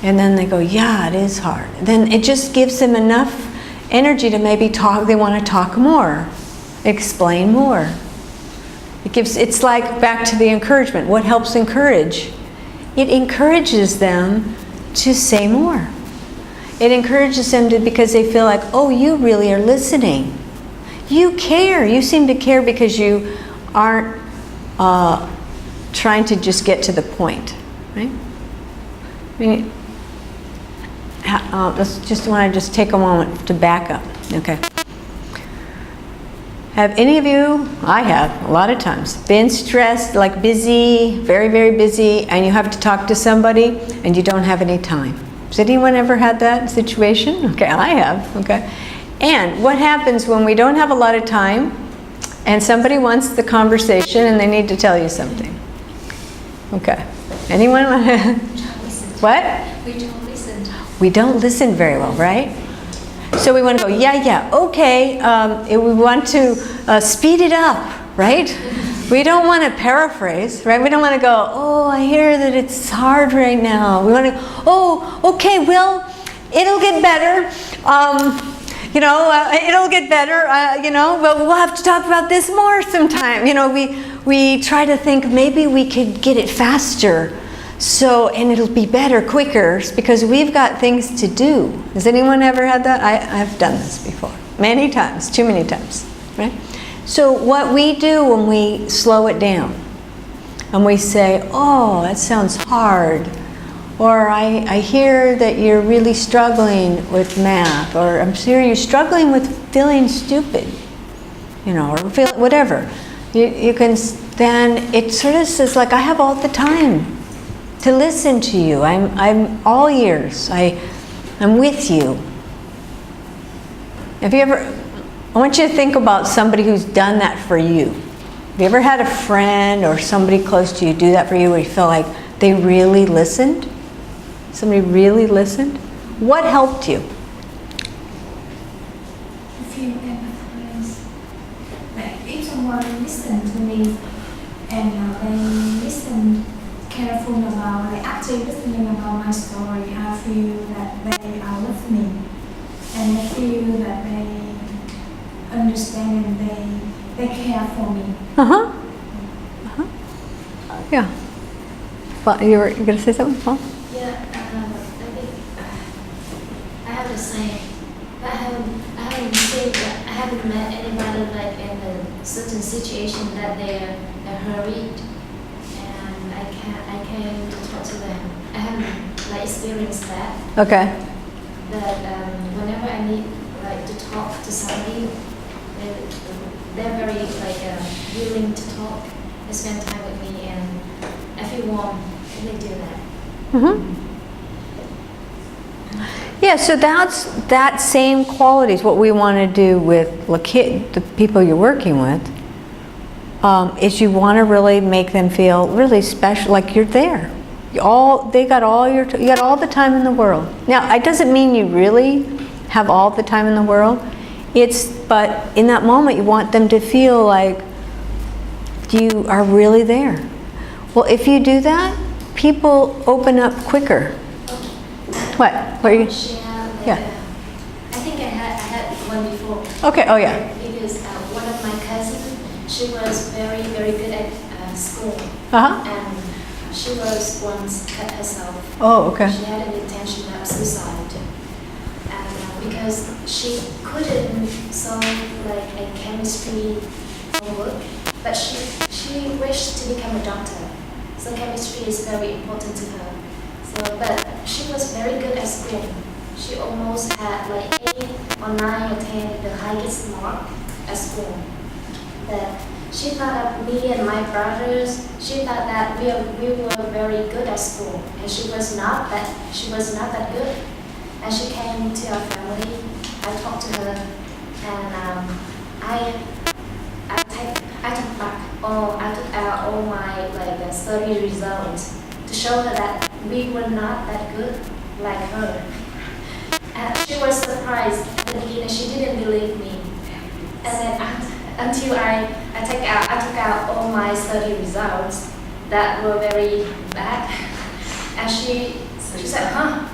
And then they go, yeah, it is hard. Then it just gives them enough energy to maybe talk. They want to talk more, explain more. It's like back to the encouragement. What helps encourage? It encourages them to say more. It encourages them to, because they feel like, oh, you really are listening. You care. You seem to care because you aren't trying to just get to the point, right? I mean, just want to just take a moment to back up, okay? Have any of you, I have a lot of times, been stressed, like busy, very, very busy, and you have to talk to somebody and you don't have any time? Has anyone ever had that situation? Okay, I have, okay. And what happens when we don't have a lot of time and somebody wants the conversation and they need to tell you something? Okay. Anyone want to? What? We don't listen. We don't listen very well, right? So we want to go, yeah, okay. We want to speed it up, right? We don't want to paraphrase, right? We don't want to go, oh, I hear that it's hard right now. We want to, oh, okay, well, it'll get better. It'll get better. Well, we'll have to talk about this more sometime. We try to think maybe we could get it faster. So, and it'll be better, quicker, because we've got things to do. Has anyone ever had that? I've done this before. Many times, too many times, right? So what we do when we slow it down, and we say, oh, that sounds hard, or I hear that you're really struggling with math, or I'm sure you're struggling with feeling stupid, or feel whatever. You can, then it sort of says like, I have all the time to listen to you. I'm all ears. I'm with you. Have you ever? I want you to think about somebody who's done that for you. Have you ever had a friend or somebody close to you do that for you, where you feel like they really listened? Somebody really listened. What helped you? I feel empathize. Like if someone listened to me and they listened careful about, like actually listening about my story, I feel that they are listening, and I feel that they understand and they care for me. Yeah. Well, you were going to say something, Paul? Yeah, I think I have the same. But I haven't met anybody like in a certain situation that they're hurried. I came to talk to them. I haven't like experienced that. Okay. But whenever I need like to talk to somebody, they're very like willing to talk. They spend time with me, and I feel warm when they do that. Yeah. So that's that same quality is what we want to do with the people you're working with. Is you want to really make them feel really special, like you're there. You got all the time in the world. Now, it doesn't mean you really have all the time in the world. But in that moment, you want them to feel like you are really there. Well, if you do that, people open up quicker. What? What are you? Yeah. I think I had one before. Okay. Oh yeah. Because one of my cousins, she was very, very good at school. And she was once cut herself. Oh, okay. She had an intention of suicide. And because she couldn't solve like a chemistry homework, but she wished to become a doctor. So chemistry is very important to her. So, but she was very good at school. She almost had like 8 or 9 or 10, the highest mark at school. But she thought of me and my brothers. She thought that we were very good at school, and she was not that good. And she came to our family. I talked to her, and I took out all my like study results to show her that we were not that good like her. And she was surprised at the beginning. She didn't believe me. And then until I took out all my study results that were very bad, and she She said, huh,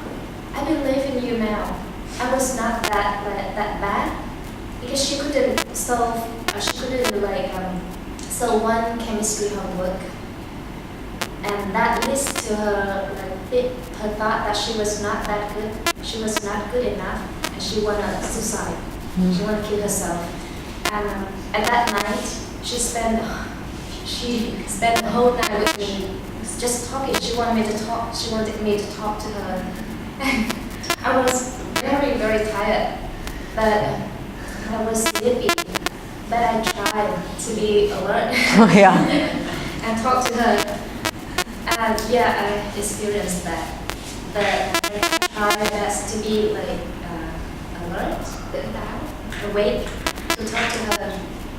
I believe in you now. I was not that bad. Because she couldn't solve one chemistry homework. And that leads to her her thought that she was not that good. She was not good enough, and she wanted suicide. She wanted to kill herself. And at that night, she spent the whole night with me, just talking. She wanted me to talk. She wanted me to talk to her. And I was very, very tired, but I was sleepy. But I tried to be alert. Oh, yeah. And talk to her. And yeah, I experienced that. But I try my best to be alert, awake, to talk to her.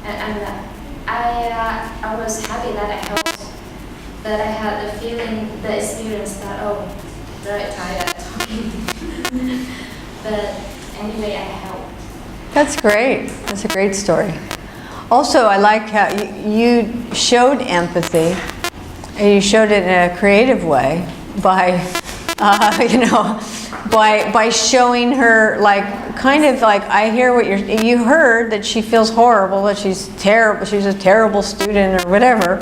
And I was happy that I helped. That I had the feeling, the experience that, oh, very tired talking. But anyway, I helped. That's great. That's a great story. Also, I like how you showed empathy, and you showed it in a creative way by, by showing her, kind of like, I hear what you heard that she feels horrible, that she's terrible, she's a terrible student or whatever,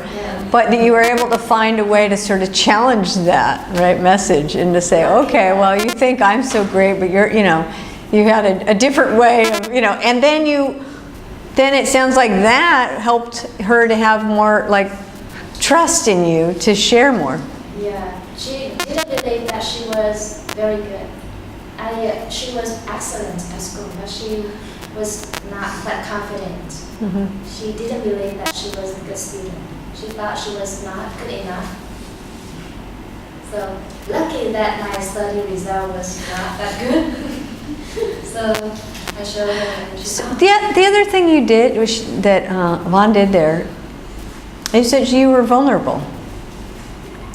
but that you were able to find a way to sort of challenge that, right, message, and to say, okay, well, you think I'm so great, but you're, you had a different way of, and then it sounds like that helped her to have more, trust in you to share more. Yeah, she didn't believe that she was very good. She was excellent at school, but she was not that confident. She didn't believe that she was a good student. She thought she was not good enough. So lucky that my study result was not that good. So I showed her. And she The other thing you did, that Vaughn did there, is that you were vulnerable.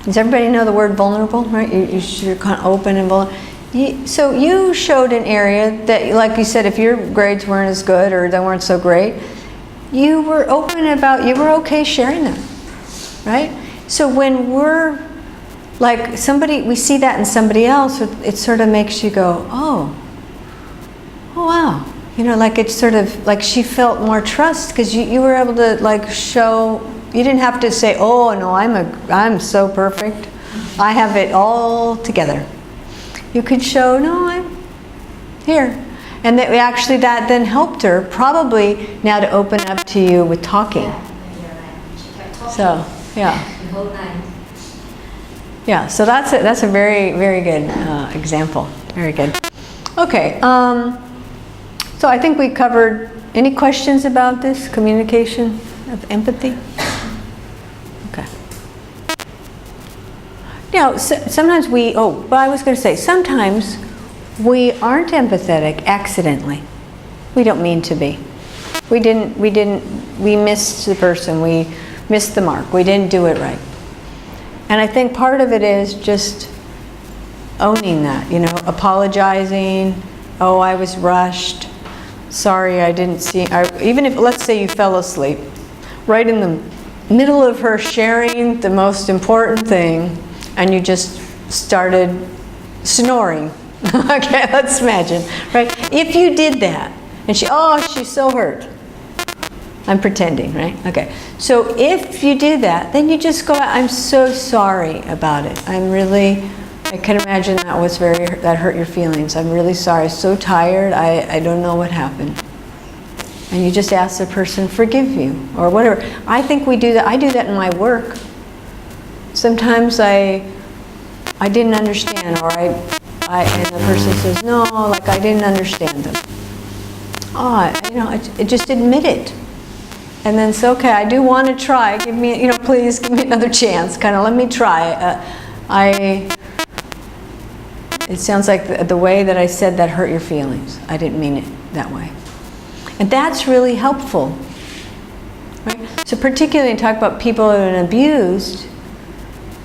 Does everybody know the word vulnerable, right? You're kind of open and vulnerable. So you showed an area that, like you said, if your grades weren't as good or they weren't so great, you were open about, you were okay sharing them, right? So when we're like somebody, we see that in somebody else, it sort of makes you go, oh wow. It's sort of like she felt more trust because you were able to show, you didn't have to say, oh no, I'm so perfect. I have it all together. You could show, no, I'm here. And that then helped her probably now to open up to you with talking. Yeah, you're right. She kept talking. So, yeah. The whole night. Yeah, so that's a very, very good example. Very good. Okay, so I think we covered, any questions about this communication of empathy? Okay. Sometimes I was going to say, sometimes we aren't empathetic accidentally. We don't mean to be. We missed the person, we missed the mark, we didn't do it right. And I think part of it is just owning that, apologizing, oh, I was rushed, sorry, I didn't see, even if, let's say you fell asleep, right in the middle of her sharing the most important thing, and you just started snoring. Okay, let's imagine, right? If you did that, and she's so hurt. I'm pretending, right? Okay. So if you do that, then you just go, I'm so sorry about it. I can imagine that hurt your feelings. I'm really sorry, so tired, I don't know what happened. And you just ask the person, forgive you, or whatever. I think we do that, I do that in my work. Sometimes I didn't understand, or and the person says, no, I didn't understand them. Just admit it. And then say, okay, I do want to try. Give me, please give me another chance. Kind of let me try. It sounds like the way that I said that hurt your feelings. I didn't mean it that way. And that's really helpful. Right? So particularly talk about people who have been abused,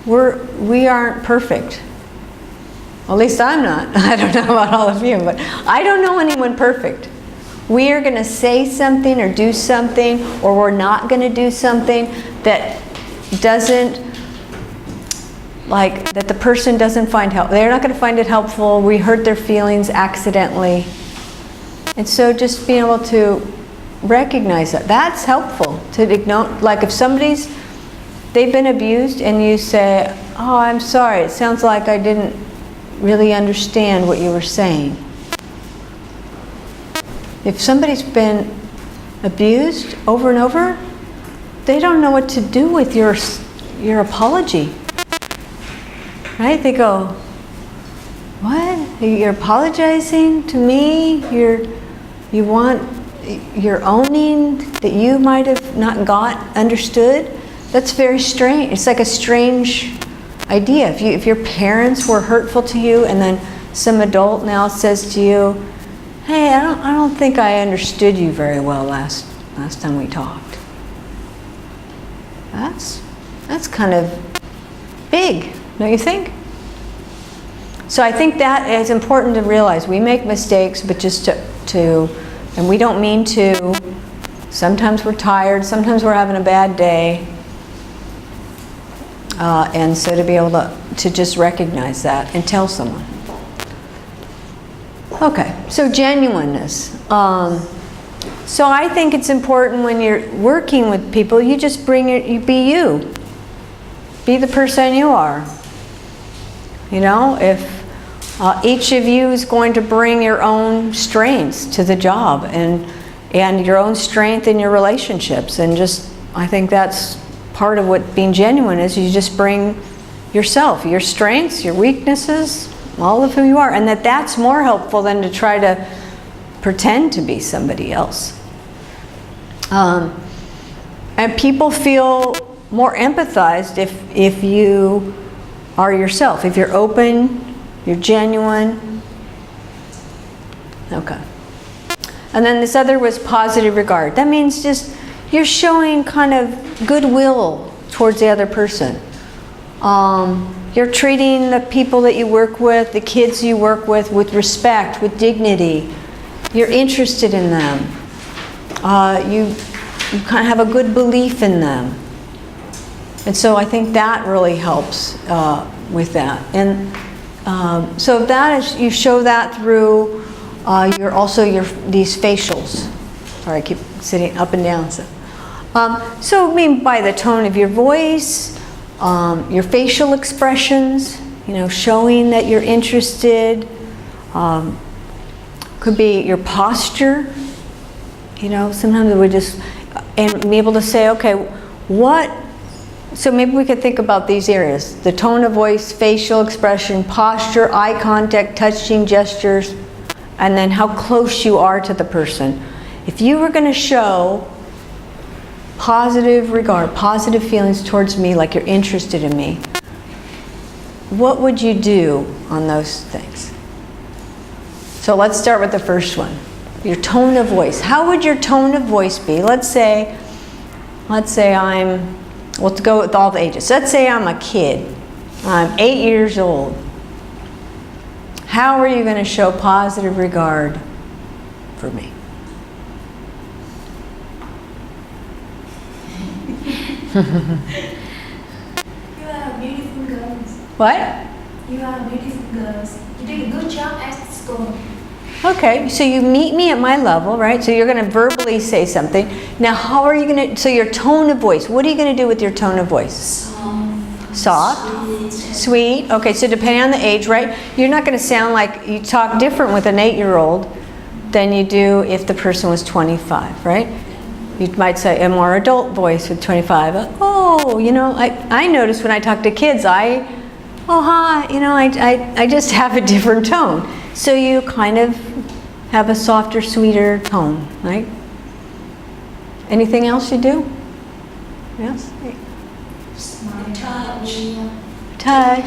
we aren't perfect. Well, at least I'm not. I don't know about all of you, but I don't know anyone perfect. We are going to say something or do something, or we're not going to do something that doesn't like that the person doesn't find help. They're not going to find it helpful. We hurt their feelings accidentally. And so just being able to recognize that, that's helpful to ignore. Like if they've been abused and you say, oh, I'm sorry, it sounds like I didn't really understand what you were saying. If somebody's been abused over and over, they don't know what to do with your apology. Right? They go, what? You're apologizing to me? You're owning that you might have not understood? That's very strange. It's like a strange idea. If your parents were hurtful to you and then some adult now says to you, hey, I don't think I understood you very well last time we talked. That's kind of big, don't you think? So I think that is important to realize. We make mistakes, but just and we don't mean to. Sometimes we're tired, sometimes we're having a bad day. And so to be able to just recognize that and tell someone. Okay, so genuineness. So I think it's important when you're working with people, you just you be you. Be the person you are. You know, if each of you is going to bring your own strengths to the job and your own strength in your relationships, and just, I think that's part of what being genuine is. You just bring yourself, your strengths, your weaknesses, all of who you are, and that's more helpful than to try to pretend to be somebody else. And people feel more empathized if you are yourself, if you're open, you're genuine. Okay. And then this other was positive regard. That means just you're showing kind of goodwill towards the other person. You're treating the people that you work with, the kids you work with respect, with dignity. You're interested in them. You kind of have a good belief in them. And so I think that really helps with that. And so that is, you show that through these facials. Sorry, I keep sitting up and down. So I mean by the tone of your voice, your facial expressions, showing that you're interested. Could be your posture. Sometimes we just, and be able to say, okay, so maybe we could think about these areas: the tone of voice, facial expression, posture, eye contact, touching, gestures, and then how close you are to the person. If you were going to show positive regard, positive feelings towards me, like you're interested in me, what would you do on those things? So let's start with the first one. Your tone of voice. How would your tone of voice be? Let's say we'll go with all the ages. Let's say I'm a kid. I'm 8 years old. How are you going to show positive regard for me? You are beautiful girls. What? You are beautiful girls. You did a good job at school. Okay, so you meet me at my level, right? So you're going to verbally say something. Now, how are you going to, so your tone of voice, what are you going to do with your tone of voice? Soft? Sweet? Okay, so depending on the age, right? You're not going to sound like, you talk different with an 8-year-old than you do if the person was 25, right? You might say a more adult voice with 25. Oh, I notice when I talk to kids, oh, hi, I just have a different tone. So you kind of have a softer, sweeter tone, right? Anything else you do? Yes? Touch.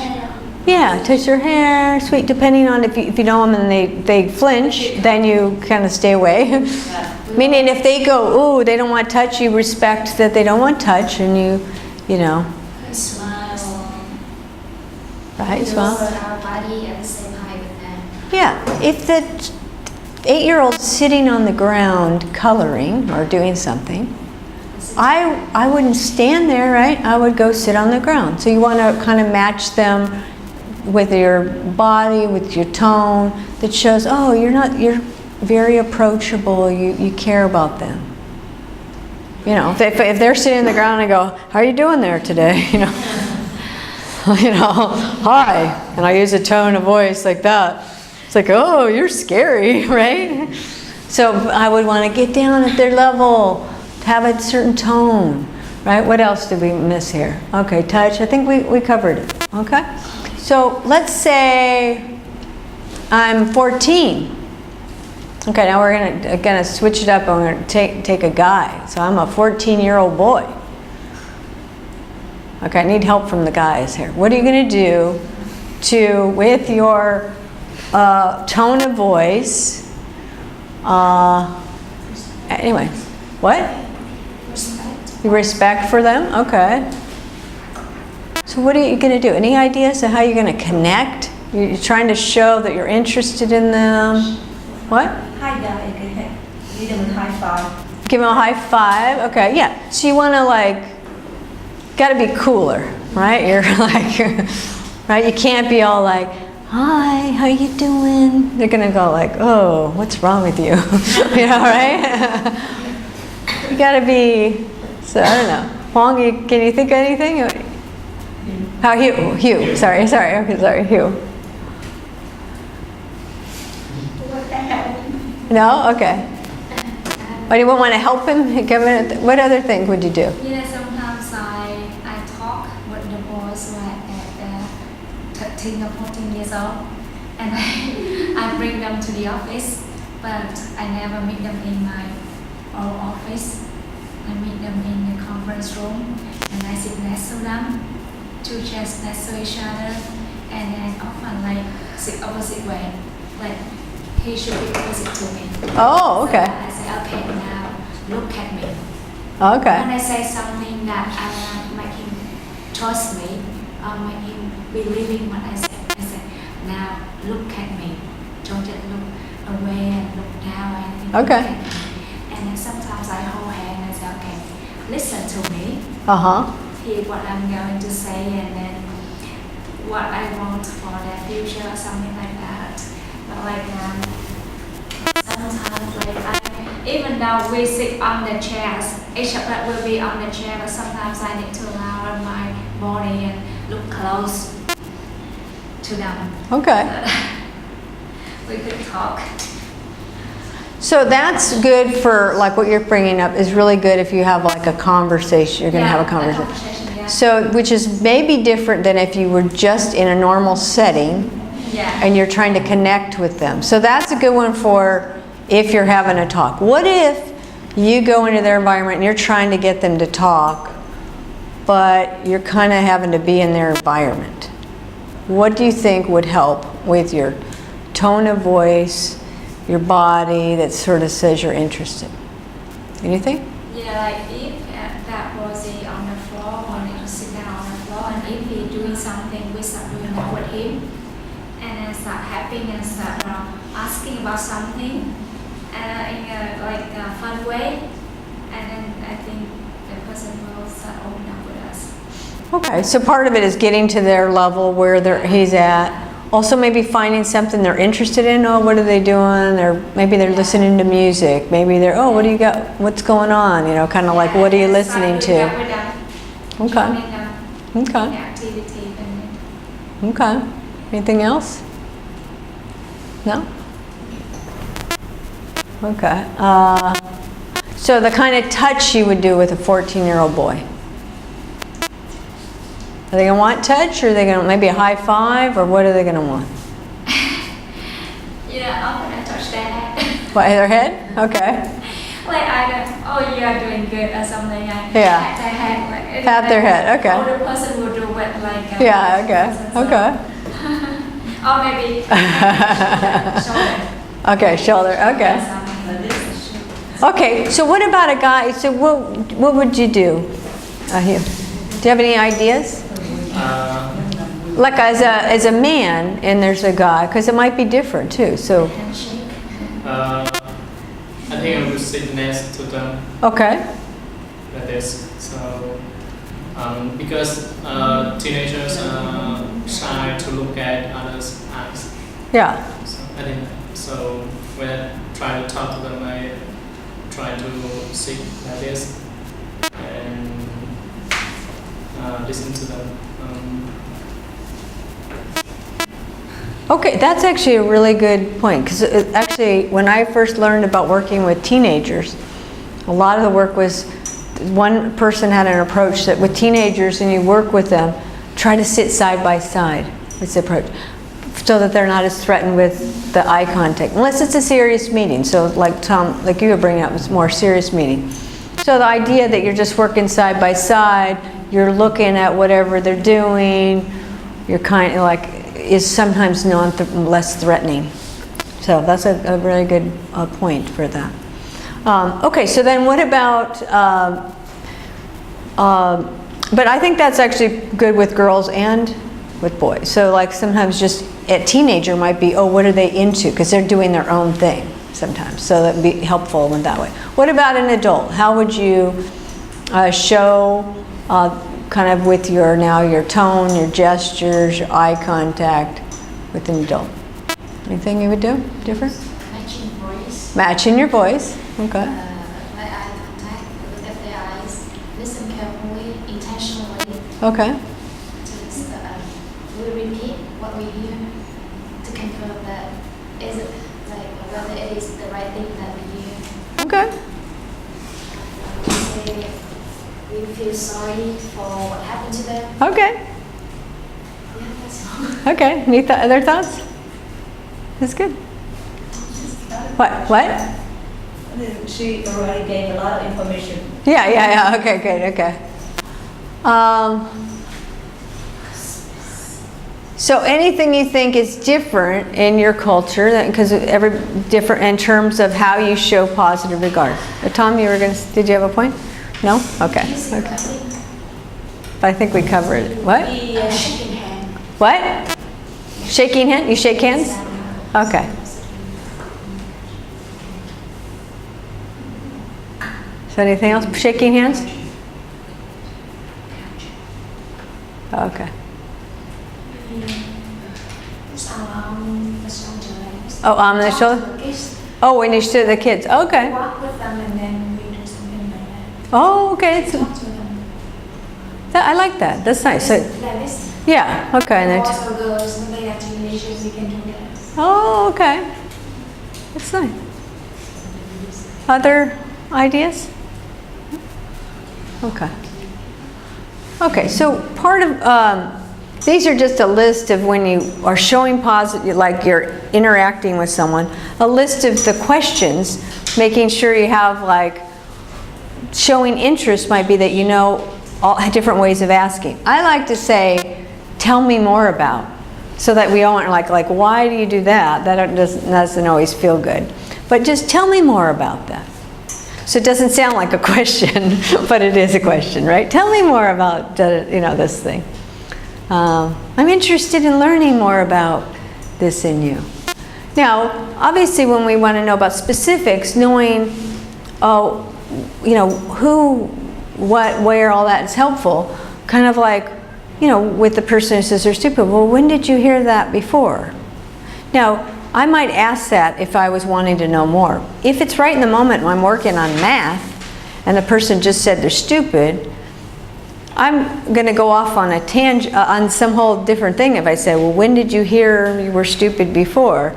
Yeah, touch your hair, sweet, depending on if you know them and they flinch, then you kind of stay away. Meaning if they go, ooh, they don't want touch, you respect that they don't want touch, and you know. Smile. Right, smile. Our body at the same height with them. Yeah, if the 8-year-old's sitting on the ground coloring or doing something, I wouldn't stand there, right? I would go sit on the ground. So you want to kind of match them with your body, with your tone that shows, oh, you're very approachable, you care about them. You know, if they're sitting on the ground and I go, how are you doing there today? You know, hi, and I use a tone of voice like that. It's like, oh, you're scary, right? So I would want to get down at their level, have a certain tone, right? What else did we miss here? Okay, touch, I think we covered it, okay? So let's say I'm 14. Okay, now we're gonna switch it up. I'm gonna take a guy. So I'm a 14-year-old boy. Okay, I need help from the guys here. What are you gonna do with your tone of voice? Anyway, what? Respect. Respect for them. Okay. So what are you going to do? Any ideas of how you're going to connect? You're trying to show that you're interested in them. What? Hi guys, give them a high five. Give them a high five. Okay, yeah. So you want to got to be cooler, right? You're right? You can't be all like, hi, how you doing? They're going to go like, oh, what's wrong with you? You know, right? You got to be, so I don't know. Huang, can you think of anything? How Hugh. Sorry. Okay, sorry, Hugh. No? Okay. But you won't want to help him? What other thing would you do? Sometimes I talk with the boys at 13 or 14 years old, and I bring them to the office, but I never meet them in my own office. I meet them in the conference room, and I sit next to them. Two chairs next to each other, and then often sit opposite way, he should be opposite to me. Oh, okay. So I say, okay, now look at me. Okay. When I say something that I make him trust me, or make him believe in what I say now look at me. Don't just look away and look down and Okay. look at me. And then sometimes I hold hand and say, okay, listen to me. Hear what I'm going to say, and then what I want for the future or something like that. But sometimes even though we sit on the chairs, each of us will be on the chair, but sometimes I need to allow my body and look close to them. Okay. We could talk. So that's good for what you're bringing up is really good if you have a conversation. You're going to have a conversation. Yeah. So, which is maybe different than if you were just in a normal setting Yeah. and you're trying to connect with them. So that's a good one for if you're having a talk. What if you go into their environment and you're trying to get them to talk, but you're kind of having to be in their environment? What do you think would help with your tone of voice, your body that sort of says you're interested? Anything? If that was on the floor, or you sit down on the floor, and if he's doing something, we start doing that with him, and then start helping and start asking about something in a fun way, and then I think the person will start opening up with us. Okay, so part of it is getting to their level where he's at. Also maybe finding something they're interested in. Oh, what are they doing? Or maybe they're listening to music. Maybe they're, oh, what do you got? What's going on? Kind of like, what are you listening to? Okay. Okay. Activity and Okay. Anything else? No? Okay. So the kind of touch you would do with a 14-year-old boy. Are they going to want touch, or are they going to maybe a high five, or what are they going to want? often I touch their head. What, their head? Okay. Oh, you are doing good or something. Yeah. Pat their head. Pat their head, okay. Older person will do it Yeah, okay. Or maybe shoulder. Okay, shoulder, okay. Okay, so what about a guy? So what would you do? Hugh? Do you have any ideas? Like as a man, and there's a guy, because it might be different too. So. I think I would sit next to them. Okay. Like this. So because teenagers are shy to look at others' eyes. Yeah. So I think so. When I try to talk to them, I try to sit like this and listen to them. Okay, that's actually a really good point, because actually when I first learned about working with teenagers, a lot of the work was one person had an approach that with teenagers and you work with them, try to sit side by side. It's the approach, so that they're not as threatened with the eye contact, unless it's a serious meeting. So like Tom, like you were bringing up, it's a more serious meeting. So the idea that you're just working side by side, you're looking at whatever they're doing, you're kind of like, is sometimes less threatening. So that's a really good point for that. Okay, so then what about, but I think that's actually good with girls and with boys. So like sometimes just a teenager might be, oh, what are they into? Because they're doing their own thing sometimes. So that would be helpful in that way. What about an adult? How would you show kind of with your tone, your gestures, your eye contact with an adult? Anything you would do different? Matching voice. Matching your voice. Okay. My eye contact, look at their eyes, listen carefully, intentionally. Okay. Just, we repeat what we hear to confirm that is it like whether it is the right thing that we hear. Okay. We say we feel sorry for what happened to them. Okay. Yeah, that's all. Okay. Any other thoughts? That's good. What? She already gave a lot of information. Yeah. Okay, good, okay. So anything you think is different in your culture, because every different in terms of how you show positive regard. Tom, did you have a point? No? Okay. Okay. But I think we covered it. What? Shaking hand. What? Shaking hand? You shake hands? Okay. So anything else? Shaking hands? Okay. Oh, on the shoulder? Oh, when you stood the kids. Okay. Walk with them and then we do something like that. Oh, okay. Talk to them. I like that. That's nice. So, Like this. yeah. Okay. And then Also girls, when they have teenagers, we can do that. oh, okay. That's nice. Other ideas? Okay. Okay, so part of, these are just a list of when you are showing positive, like you're interacting with someone, a list of the questions, making sure you have like, showing interest might be that you know all different ways of asking. I like to say, tell me more about, so that we aren't like why do you do that? That doesn't always feel good. But just tell me more about that. So it doesn't sound like a question, but it is a question, right? Tell me more about this thing. I'm interested in learning more about this in you. Now, obviously, when we want to know about specifics, knowing, who, what, where, all that is helpful. Kind of like, with the person who says they're stupid. Well, when did you hear that before? Now, I might ask that if I was wanting to know more. If it's right in the moment when I'm working on math and the person just said they're stupid, I'm going to go off on a tangent, on some whole different thing if I say, well, when did you hear you were stupid before?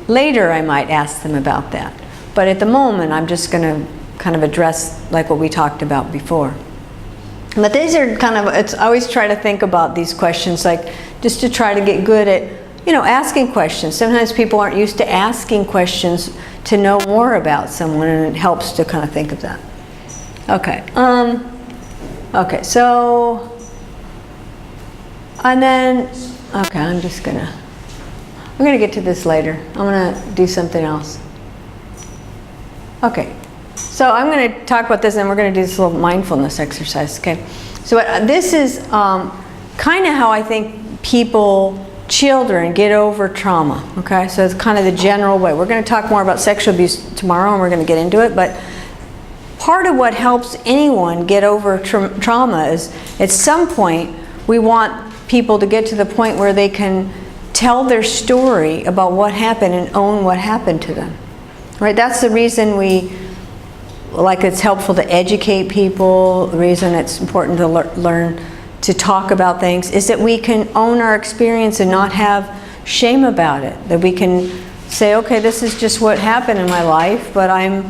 Later I might ask them about that. But at the moment I'm just going to kind of address like what we talked about before. But these are kind of, I always try to think about these questions like just to try to get good at asking questions. Sometimes people aren't used to asking questions to know more about someone, and it helps to kind of think of that. Okay. Okay, so, and then, okay, I'm gonna get to this later. I'm gonna do something else. Okay, so I'm gonna talk about this and we're gonna do this little mindfulness exercise, okay? So this is kind of how I think children get over trauma, okay? So it's kind of the general way. We're going to talk more about sexual abuse tomorrow and we're going to get into it, but part of what helps anyone get over trauma is at some point we want people to get to the point where they can tell their story about what happened and own what happened to them. Right? That's the reason it's helpful to educate people, the reason it's important to learn to talk about things, is that we can own our experience and not have shame about it. That we can say, okay, this is just what happened in my life, but I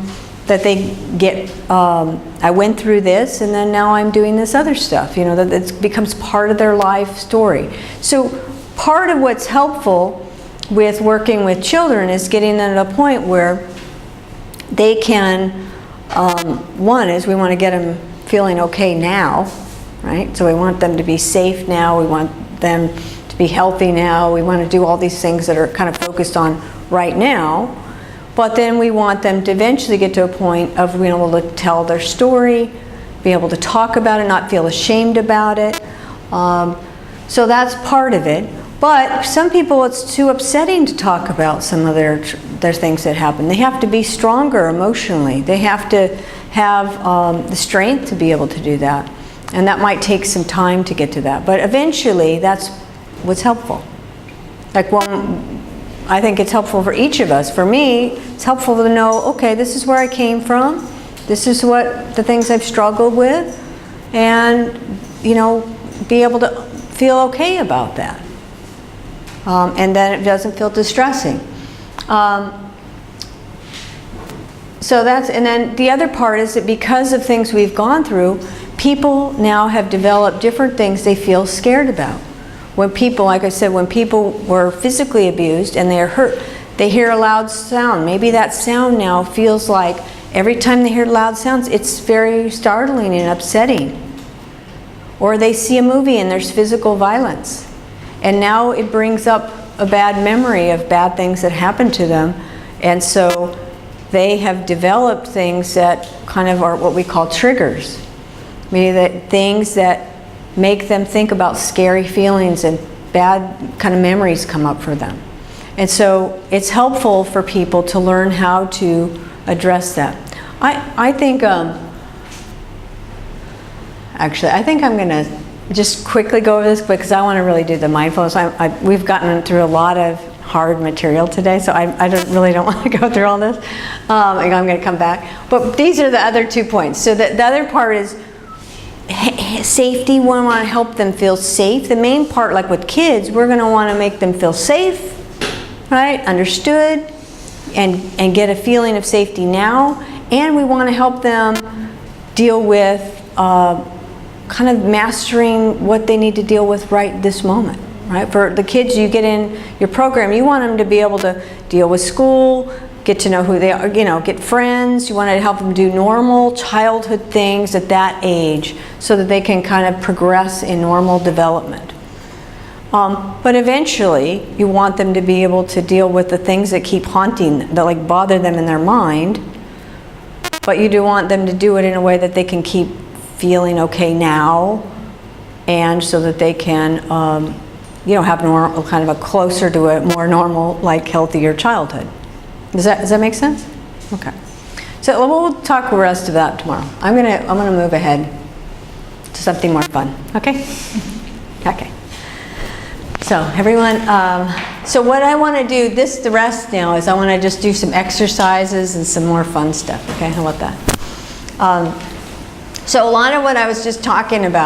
went through this and then now I'm doing this other stuff, that it becomes part of their life story. So part of what's helpful with working with children is getting them to a point where they can, one is we want to get them feeling okay now, right? So we want them to be safe now, we want them to be healthy now, we want to do all these things that are kind of focused on right now, but then we want them to eventually get to a point of being able to tell their story, be able to talk about it, not feel ashamed about it. So that's part of it. But some people, it's too upsetting to talk about some of their things that happen. They have to be stronger emotionally. They have to have the strength to be able to do that. And that might take some time to get to that. But eventually, that's what's helpful. I think it's helpful for each of us. For me, it's helpful to know, okay, this is where I came from. This is what the things I've struggled with. And, be able to feel okay about that. And then it doesn't feel distressing. And then the other part is that because of things we've gone through, people now have developed different things they feel scared about. When people, like I said, when people were physically abused and they're hurt, they hear a loud sound. Maybe that sound now feels like every time they hear loud sounds, it's very startling and upsetting. Or they see a movie and there's physical violence. And now it brings up a bad memory of bad things that happened to them. And so they have developed things that kind of are what we call triggers. Meaning that things that make them think about scary feelings and bad kind of memories come up for them. And so it's helpful for people to learn how to address that. I think I'm going to just quickly go over this because I want to really do the mindfulness. We've gotten through a lot of hard material today, so I really don't want to go through all this. I'm going to come back. But these are the other 2 points. So the other part is safety. We want to help them feel safe. The main part, like with kids, we're going to want to make them feel safe, right? Understood, and get a feeling of safety now. And we want to help them deal with kind of mastering what they need to deal with right this moment, right? For the kids you get in your program, you want them to be able to deal with school, get to know who they are, get friends. You want to help them do normal childhood things at that age so that they can kind of progress in normal development. But eventually, you want them to be able to deal with the things that keep haunting, that bother them in their mind, but you do want them to do it in a way that they can keep feeling okay now, and so that they can have normal, kind of a closer to a more normal, healthier childhood. Does that make sense? Okay. So we'll talk the rest of that tomorrow. I'm gonna move ahead to something more fun. Okay? Okay. So everyone, so what I want to do the rest now is I want to just do some exercises and some more fun stuff. Okay, how about that? So a lot of what I was just talking about